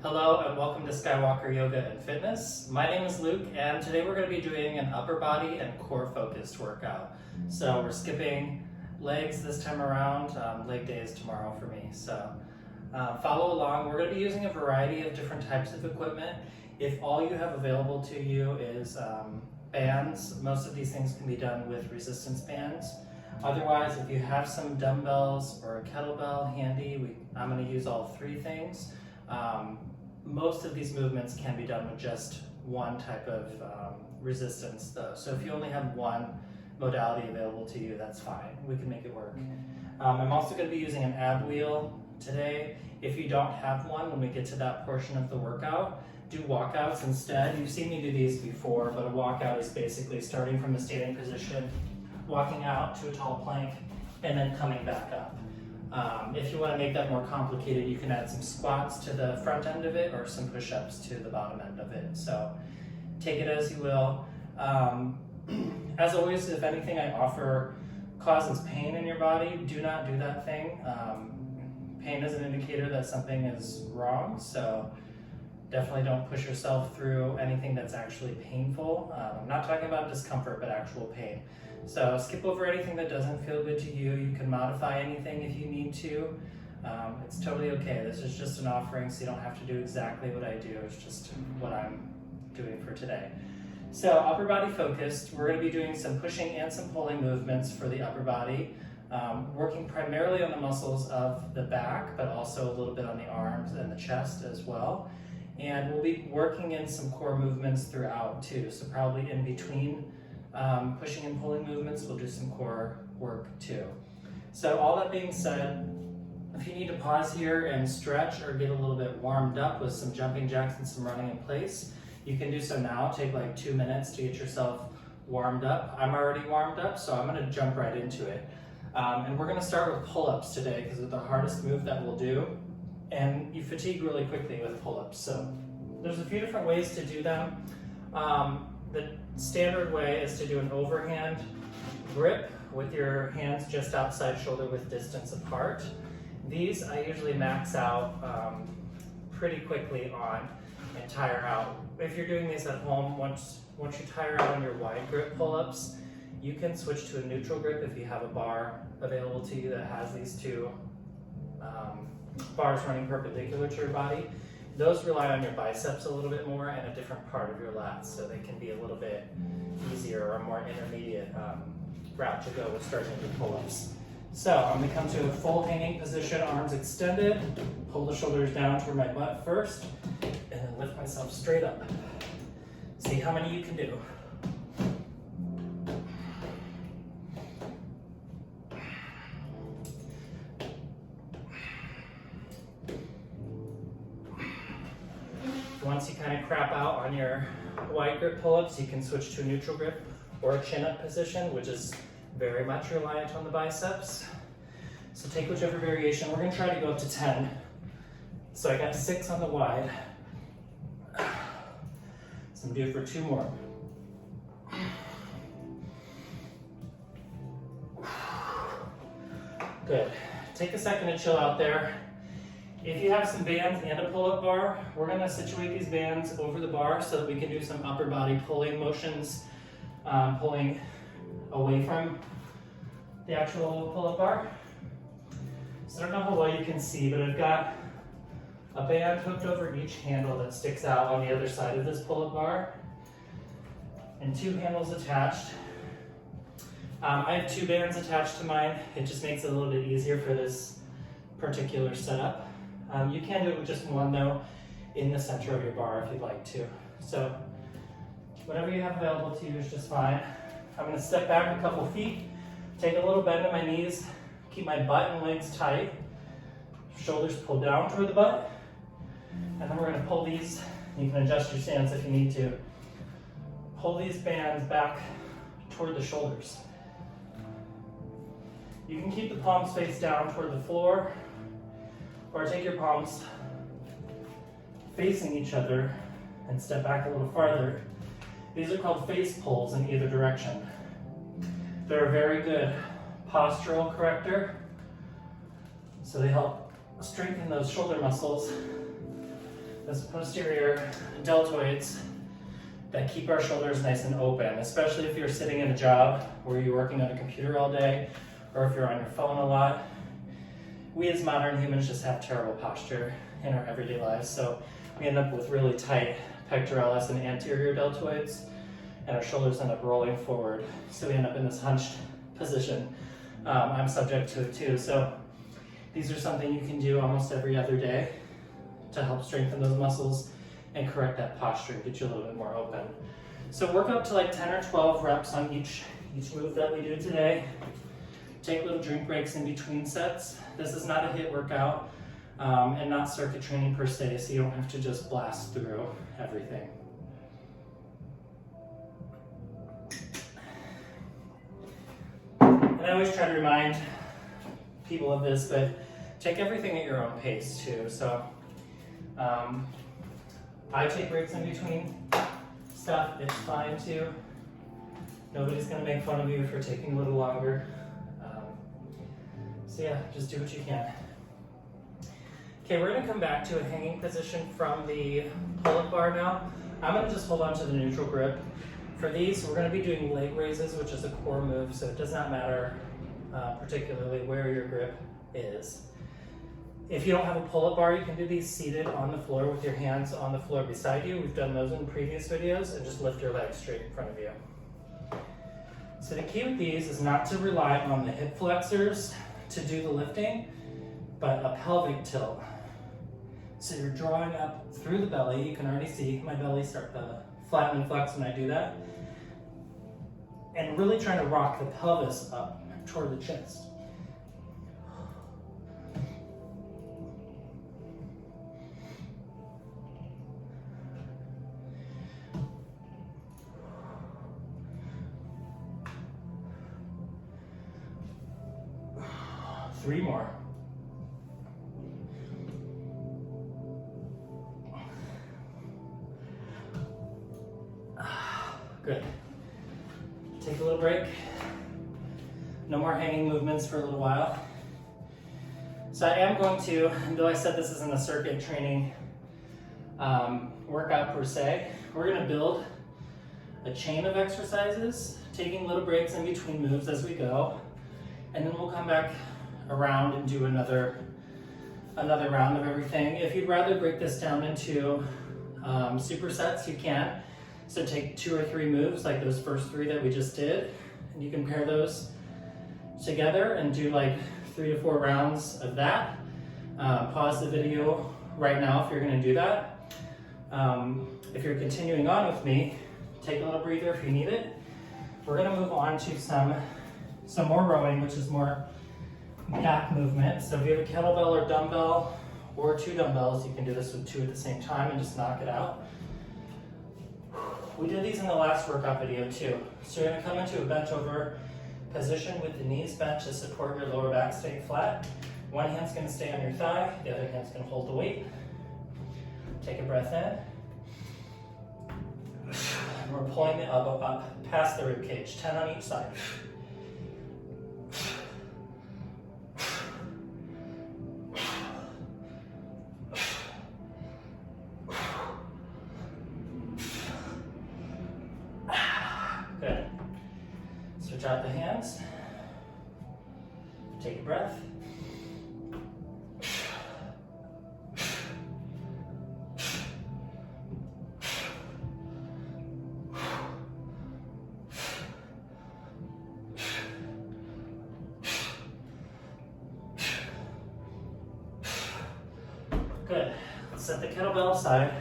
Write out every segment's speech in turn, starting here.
Hello and welcome to Skywalker Yoga and Fitness. My name is Luke and today we're going to be doing an upper body and core focused workout. So we're skipping legs this time around. Leg day is tomorrow for me. So follow along. We're going to be using a variety of different types of equipment. If all you have available to you is bands, most of these things can be done with resistance bands. Otherwise, if you have some dumbbells or a kettlebell handy, I'm going to use all three things. Most of these movements can be done with just one type of resistance though. So if you only have one modality available to you, that's fine. We can make it work. I'm also going to be using an ab wheel today. If you don't have one, when we get to that portion of the workout, do walkouts instead. You've seen me do these before, but a walkout is basically starting from a standing position, walking out to a tall plank, and then coming back up. If you want to make that more complicated, you can add some squats to the front end of it or some push-ups to the bottom end of it. So take it as you will. As always, if anything I offer causes pain in your body, do not do that thing. Pain is an indicator that something is wrong, so definitely don't push yourself through anything that's actually painful. I'm not talking about discomfort, but actual pain. So skip over anything that doesn't feel good to you. You can modify anything if you need to. It's totally okay. This is just an offering, so you don't have to do exactly what I do. It's just what I'm doing for today. So upper body focused, we're going to be doing some pushing and some pulling movements for the upper body, working primarily on the muscles of the back, but also a little bit on the arms and the chest as well. And we'll be working in some core movements throughout too, so probably in between pushing and pulling movements, we'll do some core work too. So all that being said, if you need to pause here and stretch or get a little bit warmed up with some jumping jacks and some running in place, you can do so now. Take like 2 minutes to get yourself warmed up. I'm already warmed up, so I'm going to jump right into it. And we're going to start with pull-ups today because it's the hardest move that we'll do. And you fatigue really quickly with pull-ups. So there's a few different ways to do them. The standard way is to do an overhand grip with your hands just outside shoulder width distance apart. These I usually max out pretty quickly on and tire out. If you're doing these at home, once you tire out on your wide grip pull-ups, you can switch to a neutral grip if you have a bar available to you that has these two bars running perpendicular to your body. Those rely on your biceps a little bit more and a different part of your lats, so they can be a little bit easier or a more intermediate route to go with starting with pull-ups. So I'm going to come to a full hanging position, arms extended, pull the shoulders down toward my butt first, and then lift myself straight up. See how many you can do. Once you kind of crap out on your wide grip pull-ups, you can switch to a neutral grip or a chin-up position, which is very much reliant on the biceps. So take whichever variation. We're going to try to go up to 10. So I got 6 on the wide. So I'm going to do it for 2 more. Good. Take a second to chill out there. If you have some bands and a pull-up bar, we're going to situate these bands over the bar so that we can do some upper body pulling motions, pulling away from the actual pull-up bar. So I don't know how well you can see, but I've got a band hooked over each handle that sticks out on the other side of this pull-up bar, and 2 handles attached. I have 2 bands attached to mine. It just makes it a little bit easier for this particular setup. You can do it with just 1 though in the center of your bar if you'd like to. So whatever you have available to you is just fine. I'm going to step back a couple feet, take a little bend in my knees, keep my butt and legs tight, shoulders pulled down toward the butt, and then we're going to pull these. You can adjust your stance if you need to. Pull these bands back toward the shoulders. You can keep the palms face down toward the floor, or take your palms facing each other and step back a little farther. These are called face pulls in either direction. They're a very good postural corrector, so they help strengthen those shoulder muscles those posterior deltoids that keep our shoulders nice and open, especially if you're sitting in a job where you're working on a computer all day, or if you're on your phone a lot. We as modern humans just have terrible posture in our everyday lives, so we end up with really tight pectoralis and anterior deltoids, and our shoulders end up rolling forward, so we end up in this hunched position. I'm subject to it too, so these are something you can do almost every other day to help strengthen those muscles and correct that posture and get you a little bit more open. So work up to like 10 or 12 reps on each move that we do today. Take little drink breaks in between sets. This is not a HIIT workout and not circuit training per se, so you don't have to just blast through everything. And I always try to remind people of this, but take everything at your own pace too. So I take breaks in between stuff, it's fine too. Nobody's gonna make fun of you for taking a little longer. So yeah, just do what you can. Okay, we're gonna come back to a hanging position from the pull-up bar now. I'm gonna just hold on to the neutral grip. For these, we're gonna be doing leg raises, which is a core move, so it does not matter particularly where your grip is. If you don't have a pull-up bar, you can do these seated on the floor with your hands on the floor beside you. We've done those in previous videos, and just lift your legs straight in front of you. So the key with these is not to rely on the hip flexors to do the lifting, but a pelvic tilt. So you're drawing up through the belly. You can already see my belly start to flatten and flex when I do that. And really trying to rock the pelvis up toward the chest. Three more. Good. Take a little break. No more hanging movements for a little while. So I am going to, though I said this isn't a circuit training workout per se, we're going to build a chain of exercises, taking little breaks in between moves as we go, and then we'll come back around and do another round of everything. If you'd rather break this down into supersets, you can. So take 2 or 3 moves, like those first 3 that we just did, and you can pair those together and do like 3 to 4 rounds of that. Pause the video right now if you're gonna do that. If you're continuing on with me, take a little breather if you need it. We're gonna move on to some more rowing, which is more back movement. So if you have a kettlebell or dumbbell or 2 dumbbells, you can do this with 2 at the same time and just knock it out. We did these in the last workout video too. So you're gonna come into a bent over position with the knees bent to support your lower back staying flat. One hand's gonna stay on your thigh, the other hand's gonna hold the weight. Take a breath in. And we're pulling the elbow up past the rib cage, 10 on each side. Good. Switch out the hands. Take a breath. Good. Let's set the kettlebell aside.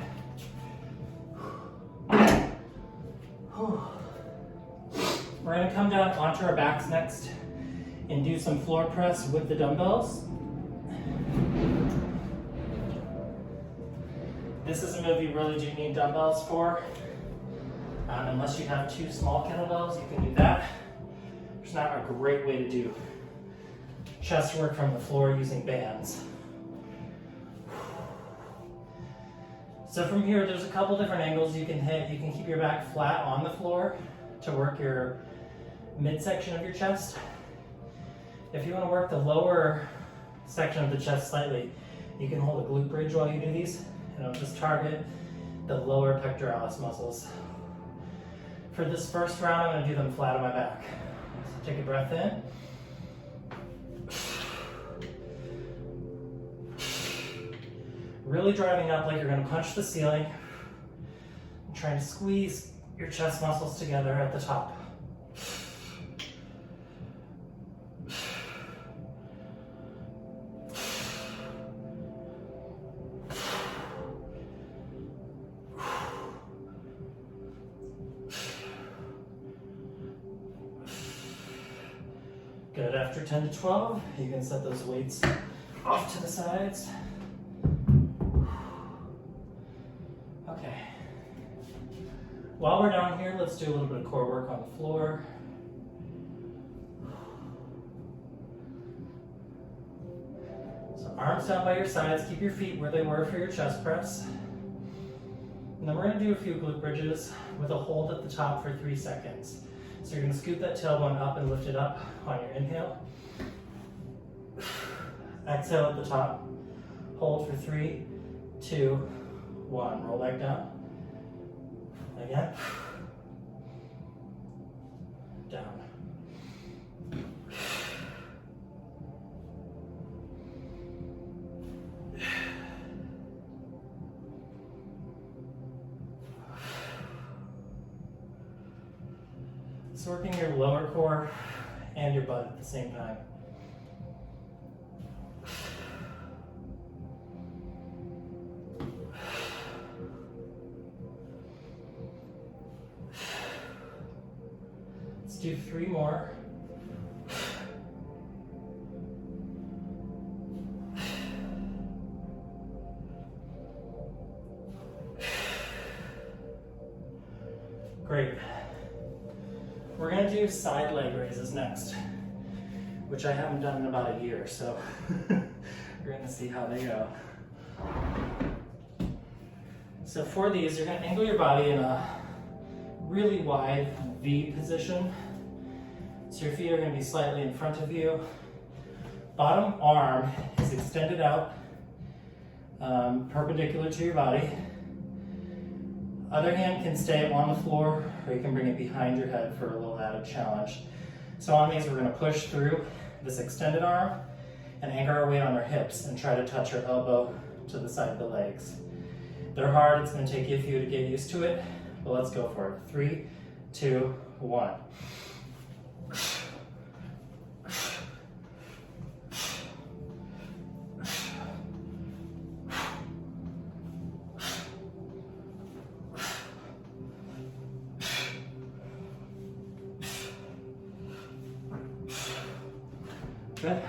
We're going to come down onto our backs next and do some floor press with the dumbbells. This is a move you really do need dumbbells for. Unless you have 2 small kettlebells, you can do that. It's not a great way to do chest work from the floor using bands. So from here, there's a couple different angles you can hit. You can keep your back flat on the floor to work your midsection of your chest. If you want to work the lower section of the chest slightly, you can hold a glute bridge while you do these and it'll just target the lower pectoralis muscles. For this first round, I'm going to do them flat on my back. So take a breath in. Really driving up like you're going to punch the ceiling. And trying to squeeze your chest muscles together at the top. Good. After 10 to 12, you can set those weights off to the sides. Okay. While we're down here, let's do a little bit of core work on the floor. So arms down by your sides, keep your feet where they were for your chest press. And then we're going to do a few glute bridges with a hold at the top for 3 seconds. So you're going to scoop that tailbone up and lift it up on your inhale. Exhale at the top. Hold for 3, 2, 1. Roll back down. Again. Down. It's working your lower core and your butt at the same time. Let's do 3 more. Great. We're going to do side leg raises next, which I haven't done in about a year, so we're going to see how they go. So for these, you're going to angle your body in a really wide V position. So your feet are going to be slightly in front of you. Bottom arm is extended out, perpendicular to your body. Other hand can stay on the floor, or you can bring it behind your head for a little added challenge. So on these, we're going to push through this extended arm and anchor our weight on our hips and try to touch our elbow to the side of the legs. They're hard, it's going to take you a few to get used to it, but let's go for it. 3, 2, 1. Good.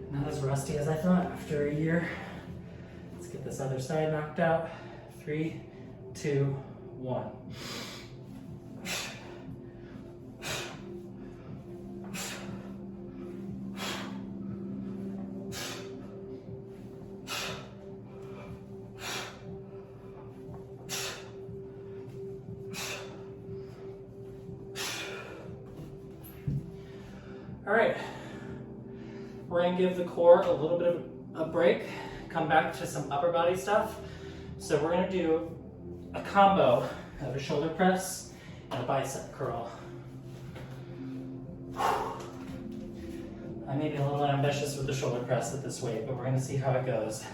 Not as rusty as I thought after a year. Let's get this other side knocked out. 3, 2, 1. All right, we're gonna give the core a little bit of a break, come back to some upper body stuff. So we're gonna do a combo of a shoulder press and a bicep curl. I may be a little ambitious with the shoulder press at this weight, but we're gonna see how it goes.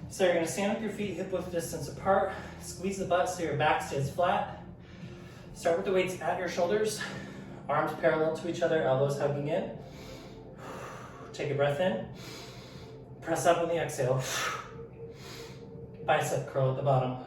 So you're gonna stand with your feet hip width distance apart, squeeze the butt so your back stays flat. Start with the weights at your shoulders. Arms parallel to each other, elbows hugging in. Take a breath in. Press up on the exhale. Bicep curl at the bottom.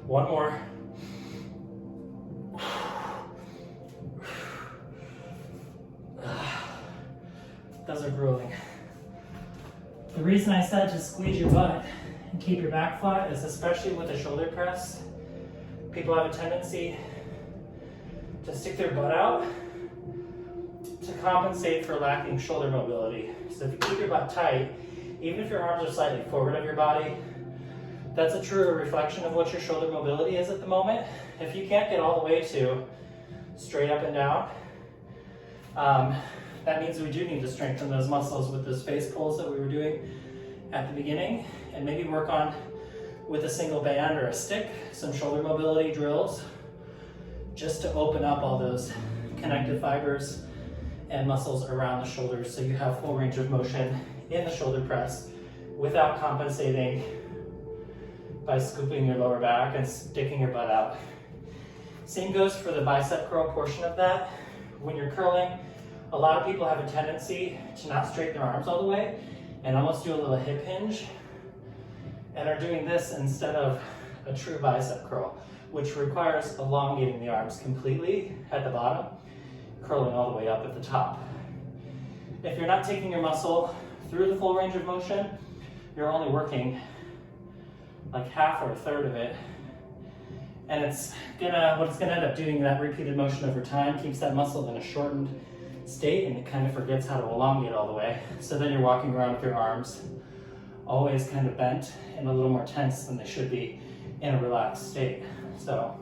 One more. Those are are grueling. The reason I said to squeeze your butt and keep your back flat is especially with a shoulder press, people have a tendency to stick their butt out to compensate for lacking shoulder mobility. So if you keep your butt tight, even if your arms are slightly forward of your body, that's a true reflection of what your shoulder mobility is at the moment. If you can't get all the way to straight up and down, that means we do need to strengthen those muscles with those face pulls that we were doing at the beginning, and maybe work on, with a single band or a stick, some shoulder mobility drills, just to open up all those connective fibers and muscles around the shoulders so you have full range of motion in the shoulder press without compensating by scooping your lower back and sticking your butt out. Same goes for the bicep curl portion of that. When you're curling, a lot of people have a tendency to not straighten their arms all the way and almost do a little hip hinge, and are doing this instead of a true bicep curl, which requires elongating the arms completely at the bottom, curling all the way up at the top. If you're not taking your muscle through the full range of motion, you're only working like half or a third of it. And what it's gonna end up doing, that repeated motion over time keeps that muscle in a shortened state, and it kind of forgets how to elongate all the way. So then you're walking around with your arms always kind of bent and a little more tense than they should be in a relaxed state. So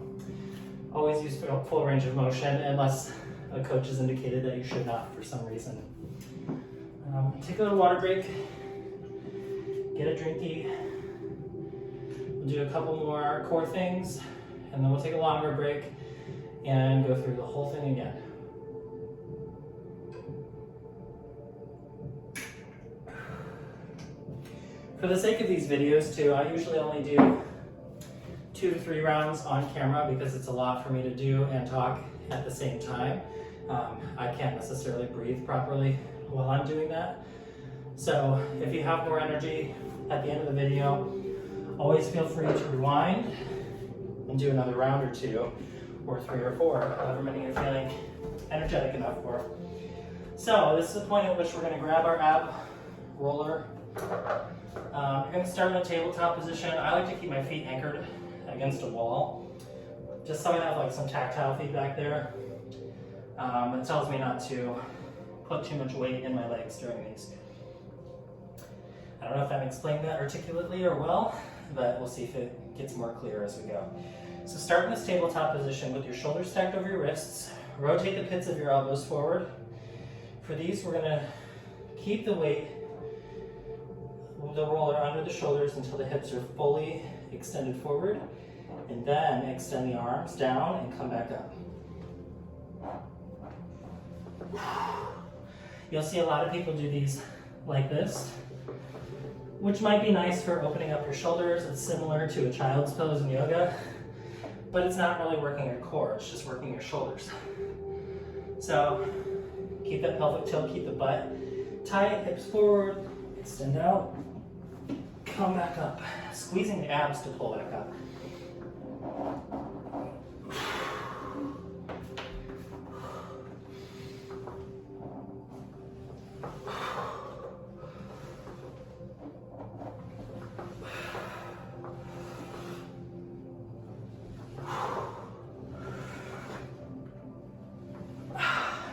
always use full range of motion unless a coach has indicated that you should not for some reason. Take a little water break, get a drinky. We'll do a couple more core things, and then we'll take a longer break and go through the whole thing again. For the sake of these videos too, I usually only do 2 to 3 rounds on camera because it's a lot for me to do and talk at the same time. I can't necessarily breathe properly while I'm doing that. So if you have more energy at the end of the video, always feel free to rewind and do another round or 2, or 3 or 4, however many you're feeling energetic enough for. So this is the point at which we're going to grab our ab roller. You're going to start in a tabletop position. I like to keep my feet anchored against a wall, just so I have like some tactile feedback there. It tells me not to put too much weight in my legs during these. I don't know if I'm explaining that articulately or well, but we'll see if it gets more clear as we go. So start in this tabletop position with your shoulders stacked over your wrists. Rotate the pits of your elbows forward. For these, we're going to keep the weight, the roller under the shoulders until the hips are fully extended forward, and then extend the arms down and come back up. You'll see a lot of people do these like this, which might be nice for opening up your shoulders. It's similar to a child's pose in yoga, but it's not really working your core, it's just working your shoulders. So keep that pelvic tilt, keep the butt tight, hips forward, extend out, come back up, squeezing the abs to pull back up.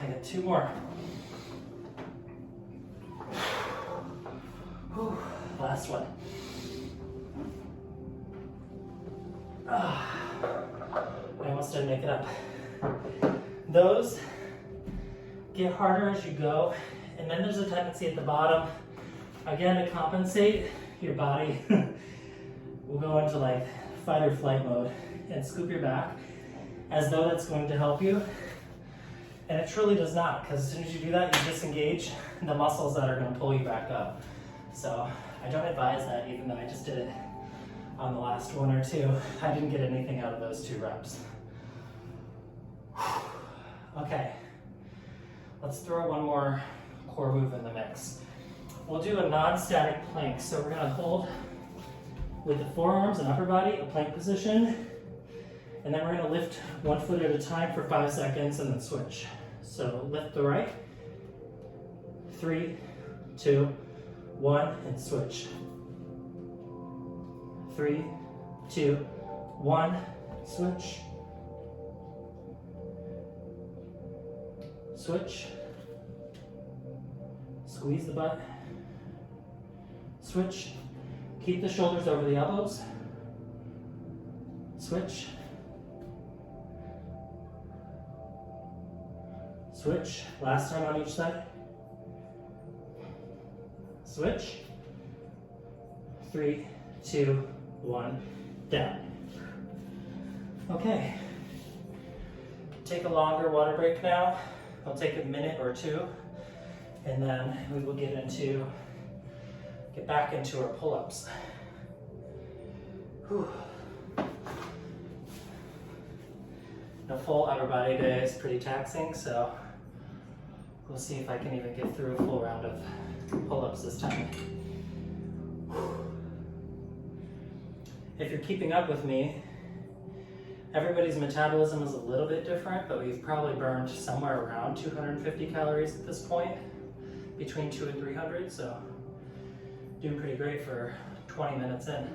I got 2 more. Whew. Last one. I almost didn't make it up. Those get harder as you go, and then there's a tendency at the bottom, again, to compensate. Your body will go into like fight or flight mode and scoop your back as though that's going to help you. And it truly does not, because as soon as you do that, you disengage the muscles that are going to pull you back up. So I don't advise that, even though I just did it on the last 1 or 2. I didn't get anything out of those 2 reps. Okay, let's throw one more core move in the mix. We'll do a non-static plank. So we're going to hold with the forearms and upper body, a plank position, and then we're going to lift 1 foot at a time for 5 seconds and then switch. So lift the right, 3, 2, 1, and switch. 3, 2, 1, switch. Switch. Squeeze the butt. Switch. Keep the shoulders over the elbows. Switch. Switch. Last time on each side. Switch. 3, 2, 1, down. Okay. Take a longer water break now. I'll take a minute or two, and then we will get back into our pull-ups. A full upper body day is pretty taxing, so we'll see if I can even get through a full round of pull-ups this time. If you're keeping up with me, everybody's metabolism is a little bit different, but we've probably burned somewhere around 250 calories at this point, between 200 and 300, so doing pretty great for 20 minutes in.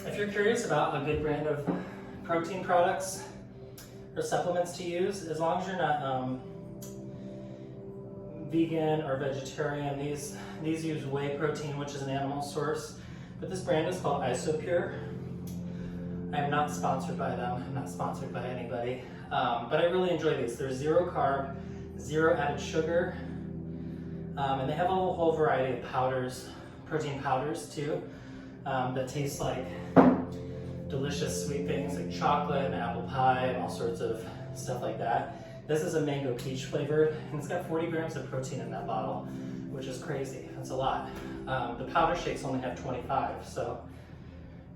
If you're curious about a good brand of protein products or supplements to use, as long as you're not vegan or vegetarian, these use whey protein, which is an animal source, but this brand is called Isopure. I am not sponsored by them, I'm not sponsored by anybody, but I really enjoy these. They're 0 carb, 0 added sugar, and they have a whole variety of powders, protein powders too, that taste like delicious sweet things like chocolate and apple pie and all sorts of stuff like that. This is a mango peach flavored, and it's got 40 grams of protein in that bottle, which is crazy. That's a lot. The powder shakes only have 25, so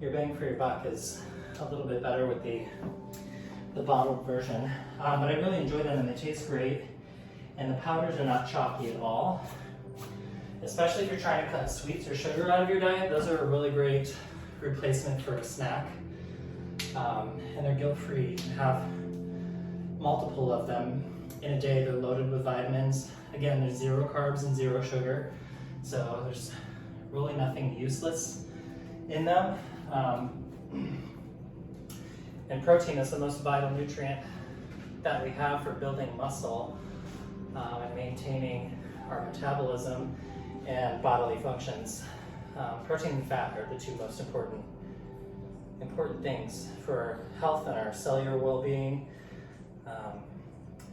your bang for your buck is a little bit better with the bottled version. But I really enjoy them, and they taste great, and the powders are not chalky at all. Especially if you're trying to cut sweets or sugar out of your diet, those are a really great replacement for a snack. And they're guilt-free. You can have multiple of them in a day. They're loaded with vitamins. Again, there's 0 carbs and 0 sugar, so there's really nothing useless in them. And protein is the most vital nutrient that we have for building muscle and maintaining our metabolism and bodily functions. Protein and fat are the 2 most important things for our health and our cellular well-being.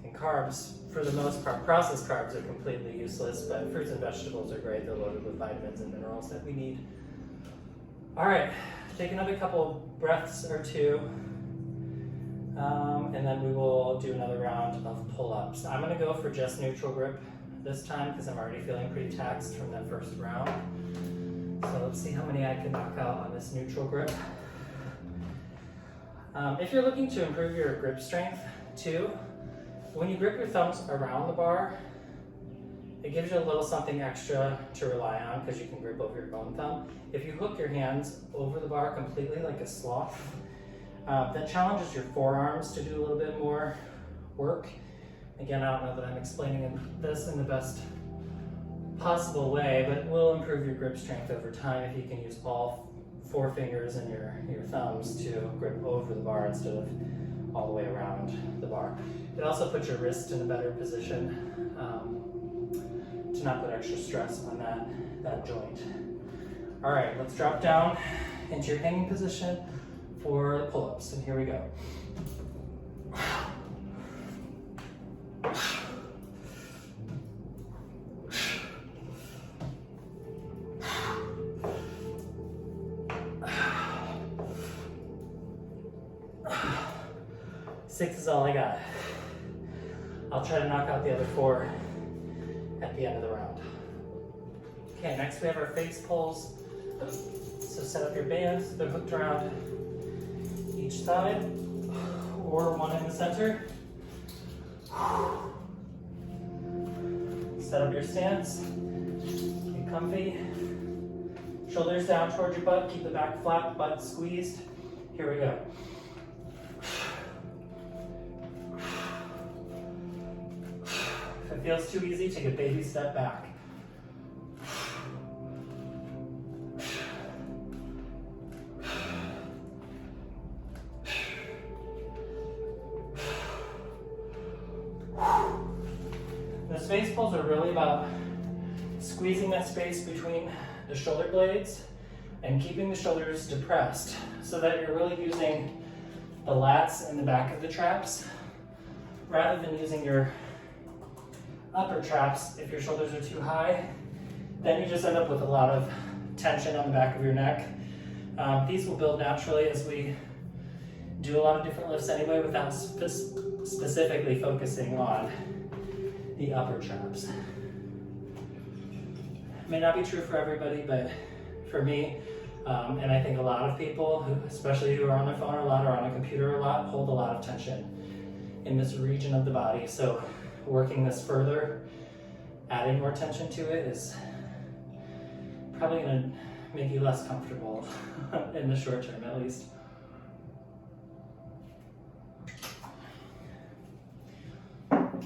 And carbs, for the most part, processed carbs are completely useless, but fruits and vegetables are great. They're loaded with vitamins and minerals that we need. All right, take another couple breaths or two, and then we will do another round of pull-ups. I'm gonna go for just neutral grip this time because I'm already feeling pretty taxed from that first round. So let's see how many I can knock out on this neutral grip. If you're looking to improve your grip strength too, when you grip your thumbs around the bar, it gives you a little something extra to rely on because you can grip over your own thumb. If you hook your hands over the bar completely like a sloth, that challenges your forearms to do a little bit more work. Again, I don't know that I'm explaining this in the best possible way, but it will improve your grip strength over time if you can use all 4 fingers and your thumbs to grip over the bar instead of all the way around the bar. It also puts your wrist in a better position to not put extra stress on that joint. All right, let's drop down into your hanging position for the pull-ups, and here we go. 6 is all I got. I'll try to knock out the other 4 at the end of the round. Okay, next we have our face pulls. So set up your bands, they're hooked around each side, or one in the center. Set up your stance. Get comfy. Shoulders down towards your butt. Keep the back flat, butt squeezed. Here we go. If it feels too easy, take a baby step back. The space pulls are really about squeezing that space between the shoulder blades and keeping the shoulders depressed so that you're really using the lats in the back of the traps rather than using your upper traps. If your shoulders are too high, then you just end up with a lot of tension on the back of your neck. These will build naturally as we do a lot of different lifts anyway without specifically focusing on the upper traps. May not be true for everybody, but for me, and I think a lot of people, especially who are on their phone a lot or on a computer a lot, hold a lot of tension in this region of the body. So working this further, adding more tension to it is probably going to make you less comfortable in the short term at least.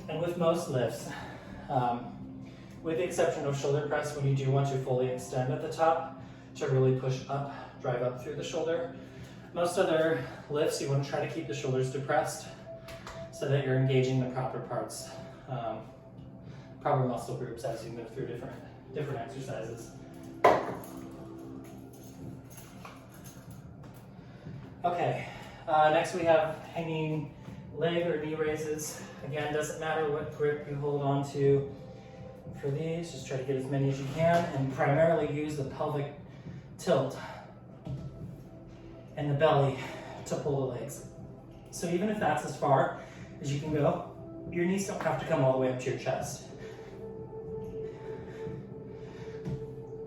And with most lifts, with the exception of shoulder press, when you do want to fully extend at the top to really push up, drive up through the shoulder, most other lifts you want to try to keep the shoulders depressed so that you're engaging the proper parts, proper muscle groups as you move through different exercises. Okay, next we have hanging leg or knee raises. Again, doesn't matter what grip you hold on to for these, just try to get as many as you can and primarily use the pelvic tilt and the belly to pull the legs. So even if that's as far as you can go, your knees don't have to come all the way up to your chest.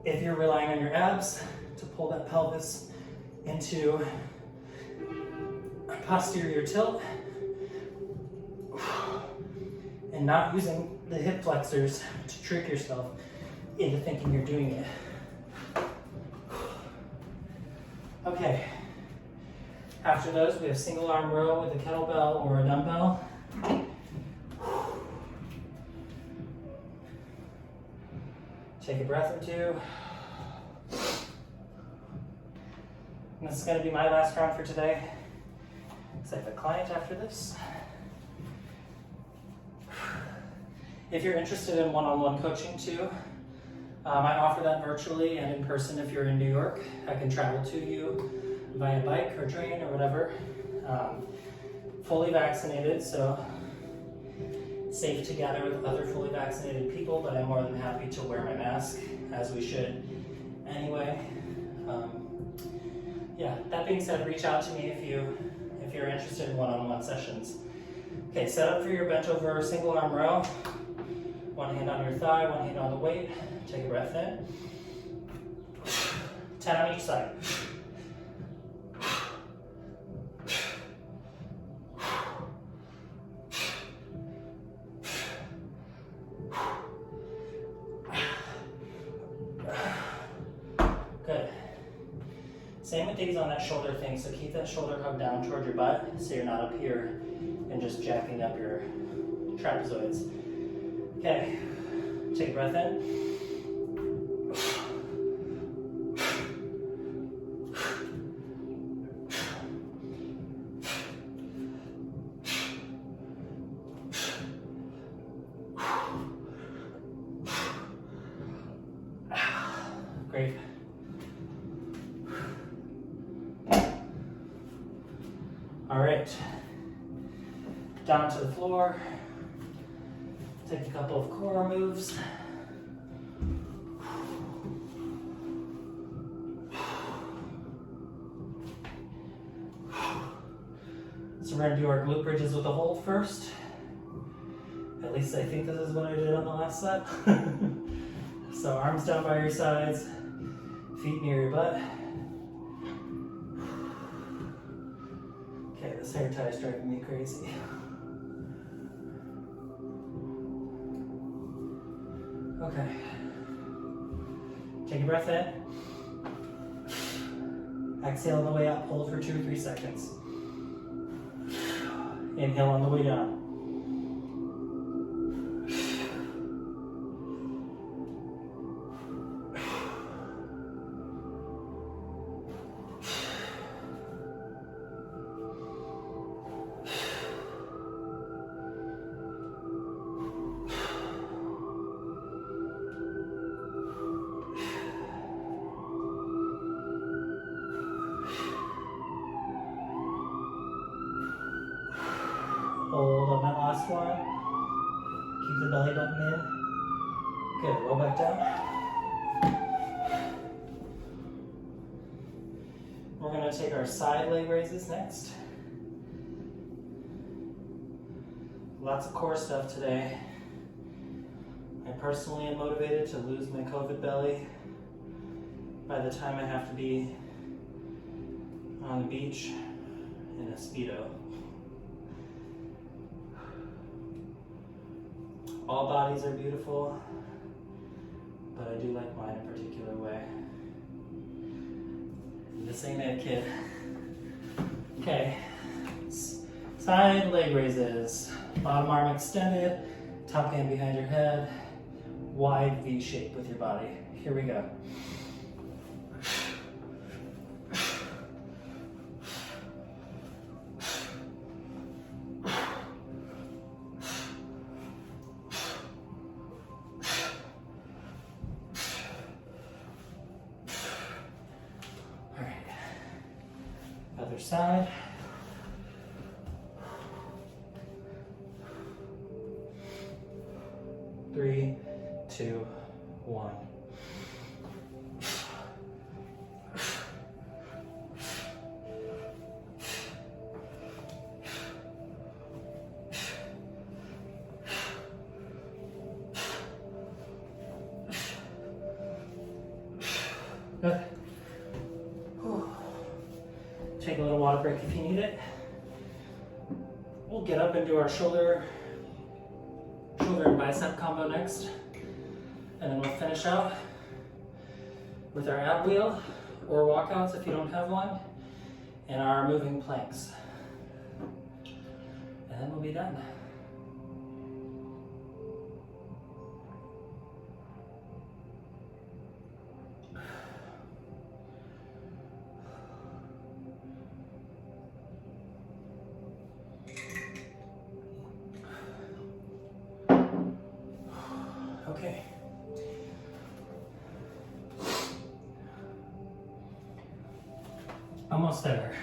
If you're relying on your abs to pull that pelvis into a posterior tilt and not using the hip flexors to trick yourself into thinking you're doing it. Okay, after those we have single arm row with a kettlebell or a dumbbell. Take a breath or two. And this is going to be my last round for today, because I have a client after this. If you're interested in one-on-one coaching too, I offer that virtually and in person if you're in New York. I can travel to you via bike or train or whatever. Fully vaccinated, so safe to gather with other fully vaccinated people, but I'm more than happy to wear my mask, as we should anyway. Yeah, that being said, reach out to me if you're interested in one-on-one sessions. Okay, set up for your bent over single arm row. One hand on your thigh, one hand on the weight. Take a breath in. 10 on each side. Good. Same with these on that shoulder thing, so keep that shoulder hug down toward your butt so you're not up here and just jacking up your trapezoids. Okay, take a breath in. Great. All right, down to the floor. Take a couple of core moves. So we're gonna do our glute bridges with a hold first. At least I think this is what I did on the last set. So arms down by your sides, feet near your butt. Okay, this hair tie is driving me crazy. Okay. Take a breath in. Exhale on the way up, hold for 2 or 3 seconds. Inhale on the way down. Hold on that last one. Keep the belly button in. Good, roll back down. We're gonna take our side leg raises next. Lots of core stuff today. I personally am motivated to lose my COVID belly by the time I have to be on the beach in a Speedo. All bodies are beautiful, but I do like mine in a particular way. This ain't it, kid. Okay, side leg raises. Bottom arm extended, top hand behind your head, wide V shape with your body. Here we go. Other side. Three, two, one. Good. Take a little water break if you need it. We'll get up and do our shoulder and bicep combo next. And then we'll finish out with our ab wheel or walkouts if you don't have one, and our moving planks. And then we'll be done. Okay. Almost there.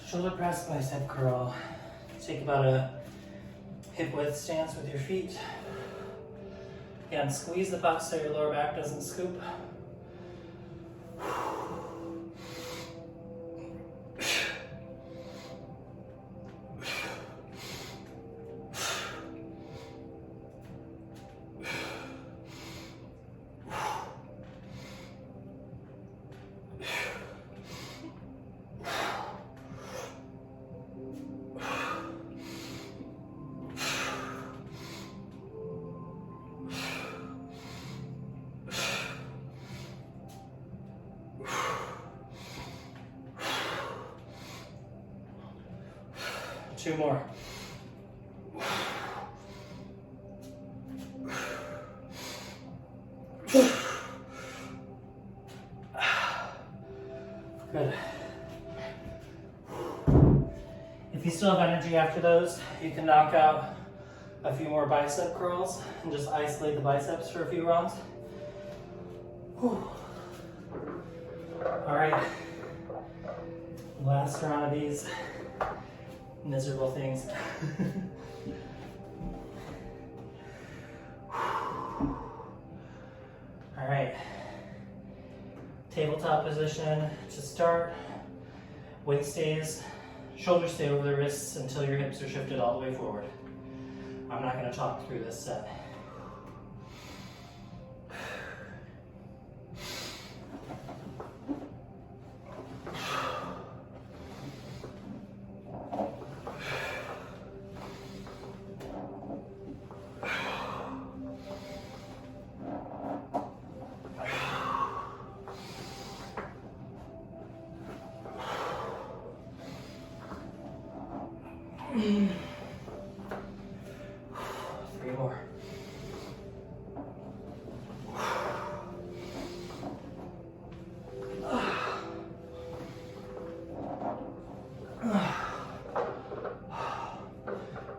Shoulder press, bicep curl. Take about a hip width stance with your feet. Again, squeeze the butt so your lower back doesn't scoop. Two more. Good. If you still have energy after those, you can knock out a few more bicep curls and just isolate the biceps for a few rounds. Whew. All right, last round of these miserable things. All right, tabletop position to start. Weight stays, shoulders stay over the wrists until your hips are shifted all the way forward. I'm not going to talk through this set. 3 more.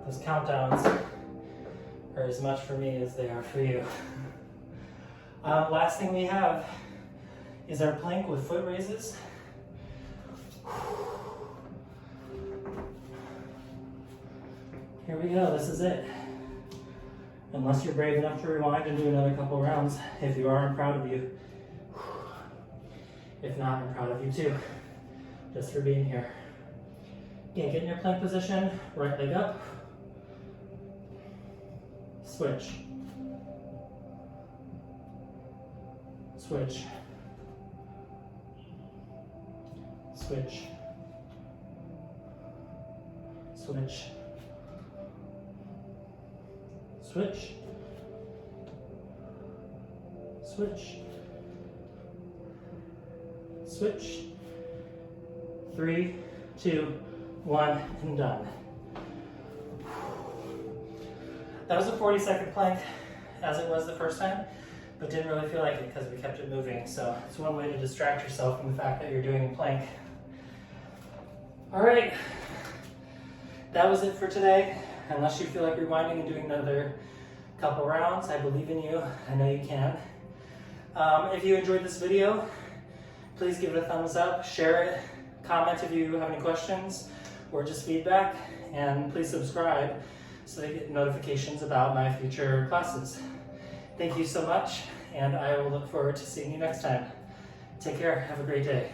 Those countdowns are as much for me as they are for you. Last thing we have is our plank with foot raises. Here we go, this is it. Unless you're brave enough to rewind and do another couple rounds. If you are, I'm proud of you. If not, I'm proud of you too, just for being here. Again, get in your plank position, right leg up. Switch. Switch. Switch. Switch. Switch. Switch. Switch. 3, 2, 1, and done. That was a 40-second plank, as it was the first time, but didn't really feel like it because we kept it moving. So it's one way to distract yourself from the fact that you're doing a plank. All right, that was it for today. Unless you feel like rewinding and doing another couple rounds, I believe in you. I know you can. If you enjoyed this video, please give it a thumbs up, share it, comment if you have any questions or just feedback, and please subscribe so that you get notifications about my future classes. Thank you so much, and I will look forward to seeing you next time. Take care, have a great day.